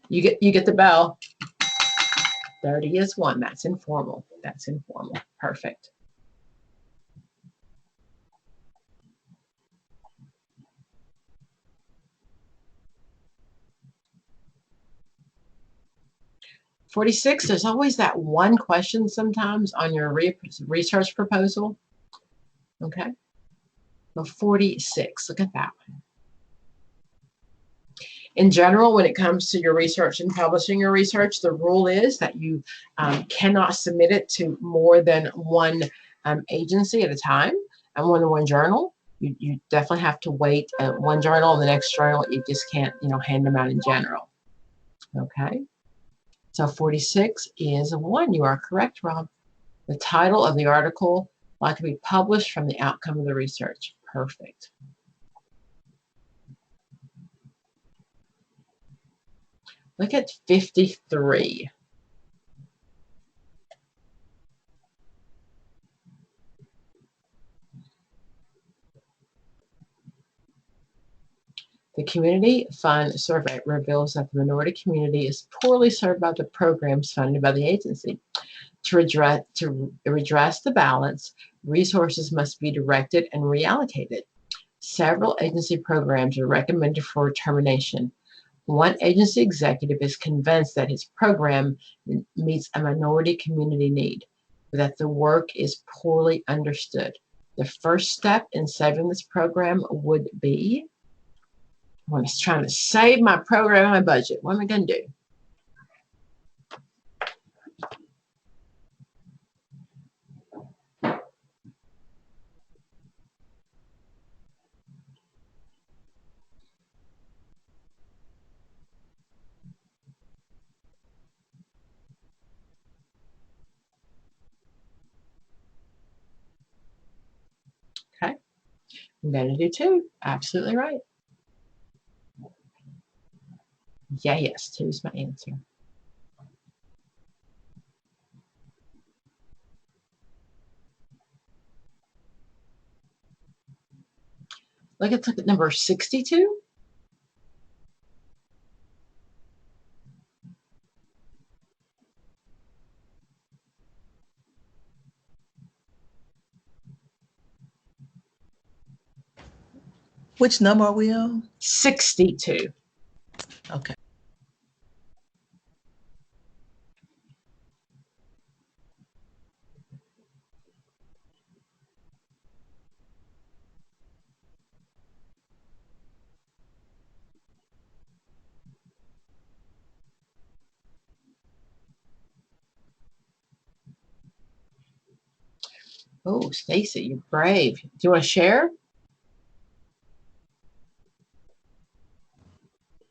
You get the bell. 30 is 1. That's informal. That's informal. Perfect. .46, there's always that one question sometimes on your research proposal. Okay. So 46, look at that one. In general, when it comes to your research and publishing your research, the rule is that you cannot submit it to more than one agency at a time and more than one journal. You definitely have to wait one journal and the next journal. You just can't, hand them out in general. Okay. So 46 is 1. You are correct, Rob. The title of the article likely to be published from the outcome of the research. Perfect. Look at 53. The Community Fund Survey reveals that the minority community is poorly served by the programs funded by the agency. To redress the balance, resources must be directed and reallocated. Several agency programs are recommended for termination. One agency executive is convinced that his program meets a minority community need, but that the work is poorly understood. The first step in saving this program would be, I'm trying to save my program and my budget. What am I going to do? Okay, I'm going to do 2. Absolutely right. Yeah, yes, 2 is my answer. Look at number 62. Which number are we on? 62. Okay. Oh, Stacy, you're brave. Do you want to share?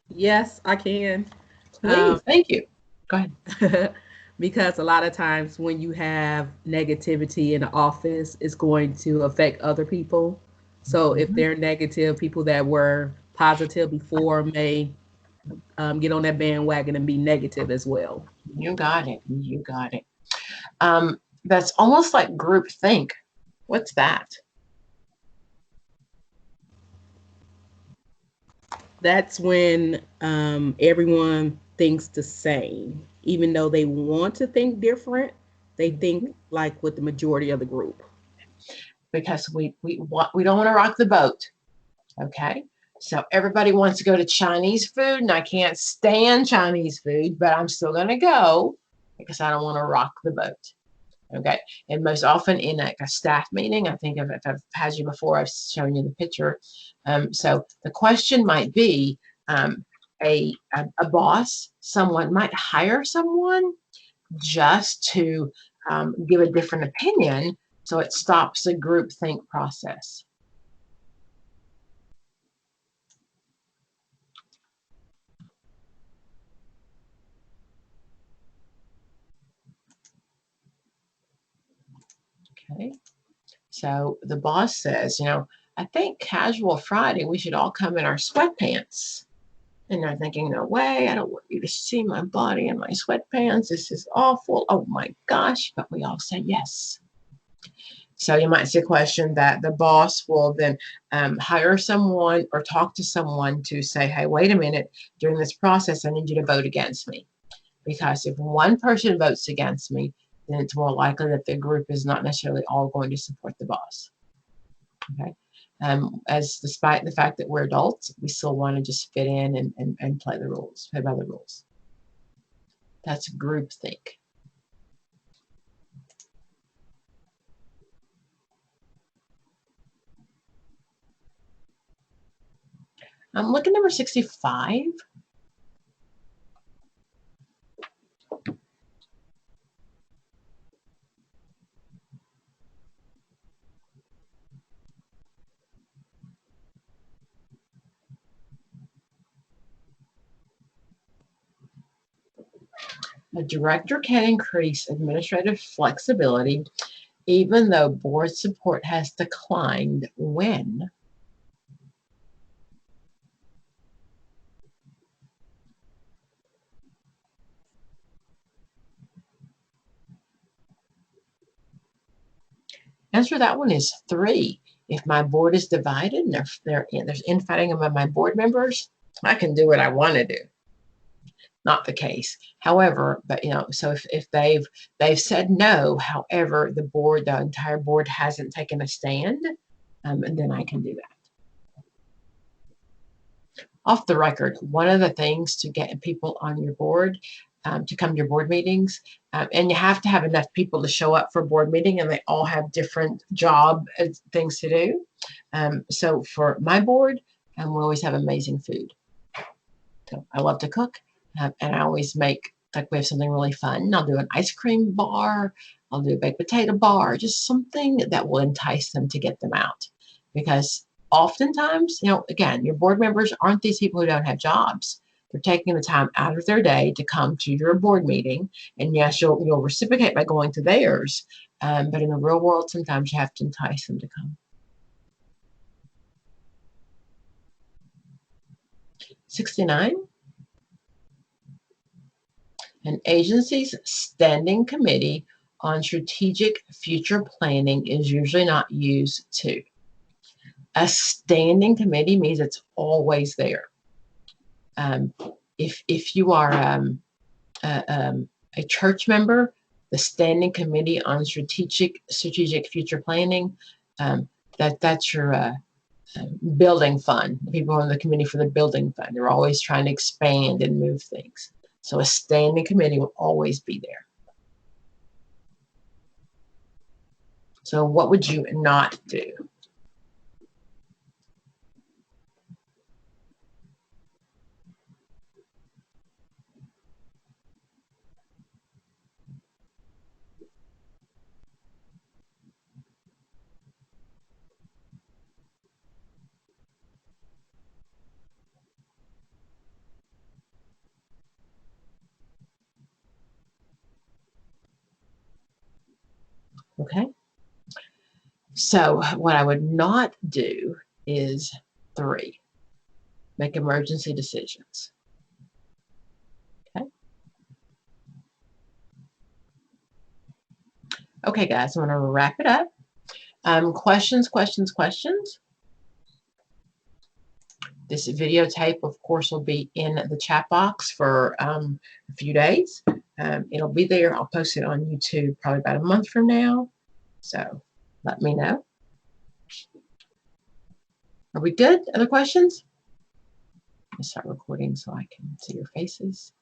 Yes, I can. Please, thank you. Go ahead. Because a lot of times when you have negativity in the office, it's going to affect other people. So if they're negative, people that were positive before may get on that bandwagon and be negative as well. You got it. You got it. That's almost like group think. What's that? That's when everyone thinks the same. Even though they want to think different, they think like with the majority of the group. Because we don't want to rock the boat. Okay. So everybody wants to go to Chinese food, and I can't stand Chinese food, but I'm still going to go because I don't want to rock the boat. Okay. And most often in a staff meeting, I think if I've had you before, I've shown you the picture. So the question might be, a boss, someone might hire someone just to give a different opinion, so it stops the group think process. Okay, so the boss says, I think casual Friday, we should all come in our sweatpants. And they're thinking, no way, I don't want you to see my body in my sweatpants. This is awful. Oh my gosh. But we all say yes. So you might see a question that the boss will then hire someone or talk to someone to say, hey, wait a minute, during this process, I need you to vote against me. Because if one person votes against me, then it's more likely that the group is not necessarily all going to support the boss. Okay. As despite the fact that we're adults, we still want to just fit in and play the rules, play by the rules. That's groupthink. Look at number 65. A director can increase administrative flexibility even though board support has declined when Answer that one is 3. If my board is divided and there's infighting among my board members, I can do what I want to do. Not the case. However, but so if they've said no, however, the entire board hasn't taken a stand, and then I can do that. Off the record, one of the things to get people on your board to come to your board meetings, and you have to have enough people to show up for a board meeting, and they all have different job things to do. So for my board, we always have amazing food. So I love to cook, and I always make, like, we have something really fun. I'll do an ice cream bar, I'll do a baked potato bar, just something that will entice them to get them out. Because oftentimes, again, your board members aren't these people who don't have jobs. They're taking the time out of their day to come to your board meeting. And yes, you'll reciprocate by going to theirs. But in the real world, sometimes you have to entice them to come. 69. An agency's standing committee on strategic future planning is usually not used to. A standing committee means it's always there. If you are a church member, the standing committee on strategic future planning, that's your building fund. The people on the committee for the building fund, they're always trying to expand and move things. So a standing committee will always be there. So what would you not do? Okay. So what I would not do is 3, make emergency decisions. Okay. Okay, guys, I'm going to wrap it up. Questions. This videotape, of course, will be in the chat box for a few days. It'll be there. I'll post it on YouTube probably about a month from now. So let me know. Are we good? Other questions? I'll start recording so I can see your faces.